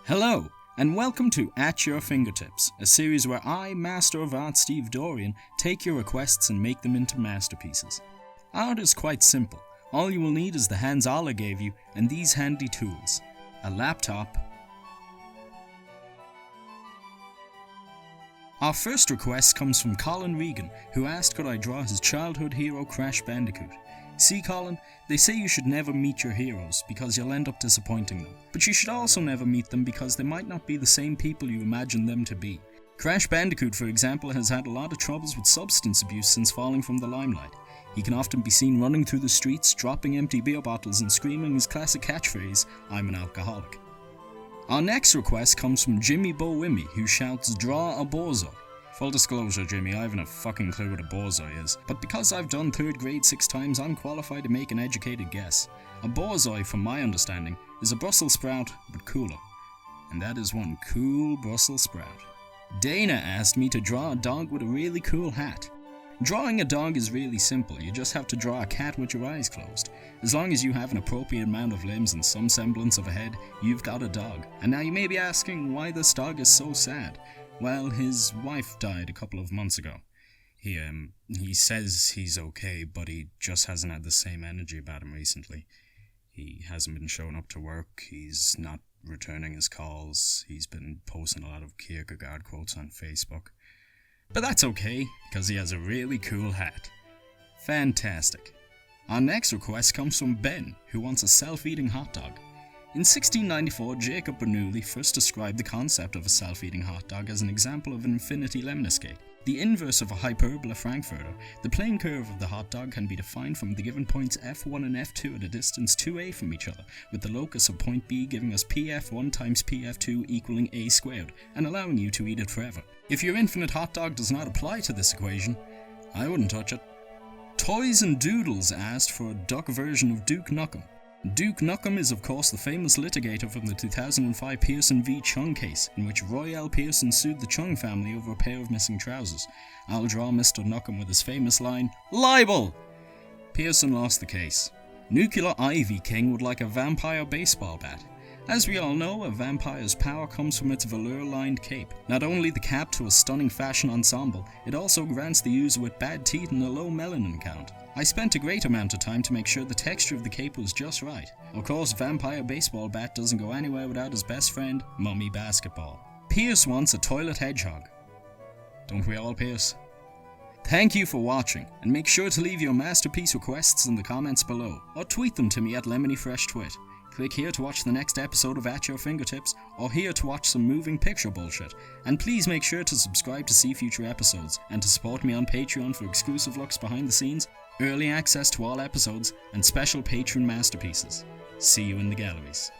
Hello, and welcome to At Your Fingertips, a series where I, Master of Art Steve Dorian, take your requests and make them into masterpieces. Art is quite simple. All you will need is the hands Allah gave you and these handy tools. A laptop. Our first request comes from Colin Regan, who asked could I draw his childhood hero Crash Bandicoot. See Colin, they say you should never meet your heroes because you'll end up disappointing them. But you should also never meet them because they might not be the same people you imagine them to be. Crash Bandicoot, for example, has had a lot of troubles with substance abuse since falling from the limelight. He can often be seen running through the streets, dropping empty beer bottles and screaming his classic catchphrase, "I'm an alcoholic." Our next request comes from Jimmy Bowimmy, who shouts, "Draw a bozo." Full disclosure, Jimmy, I haven't a fucking clue what a bozo is, but because I've done 3rd grade 6 times, I'm qualified to make an educated guess. A bozo, from my understanding, is a Brussels sprout, but cooler. And that is one cool Brussels sprout. Dana asked me to draw a dog with a really cool hat. Drawing a dog is really simple, you just have to draw a cat with your eyes closed. As long as you have an appropriate amount of limbs and some semblance of a head, you've got a dog. And now you may be asking why this dog is so sad. Well, his wife died a couple of months ago. He says he's okay, but he just hasn't had the same energy about him recently. He hasn't been showing up to work, he's not returning his calls, he's been posting a lot of Kierkegaard quotes on Facebook. But that's okay, because he has a really cool hat. Fantastic. Our next request comes from Ben, who wants a self-eating hot dog. In 1694, Jacob Bernoulli first described the concept of a self-eating hot dog as an example of an infinity lemniscate. The inverse of a hyperbola frankfurter, the plane curve of the hot dog can be defined from the given points f1 and f2 at a distance 2a from each other, with the locus of point B giving us pf1 times pf2 equaling a squared, and allowing you to eat it forever. If your infinite hot dog does not apply to this equation, I wouldn't touch it. Toys and Doodles asked for a duck version of Duke Nukem. Duke Nukem is of course the famous litigator from the 2005 Pearson v. Chung case, in which Roy L. Pearson sued the Chung family over a pair of missing trousers. I'll draw Mr. Nukem with his famous line, "Libel!" Pearson lost the case. Nuclear Ivy King would like a vampire baseball bat. As we all know, a vampire's power comes from its velour-lined cape. Not only the cap to a stunning fashion ensemble, it also grants the user with bad teeth and a low melanin count. I spent a great amount of time to make sure the texture of the cape was just right. Of course, Vampire Baseball Bat doesn't go anywhere without his best friend, Mummy Basketball. Pierce wants a toilet hedgehog. Don't we all, Pierce? Thank you for watching, and make sure to leave your masterpiece requests in the comments below, or tweet them to me at LemoneyFreshTwit. Click here to watch the next episode of At Your Fingertips, or here to watch some moving picture bullshit. And please make sure to subscribe to see future episodes, and to support me on Patreon for exclusive looks behind the scenes, early access to all episodes, and special patron masterpieces. See you in the galleries.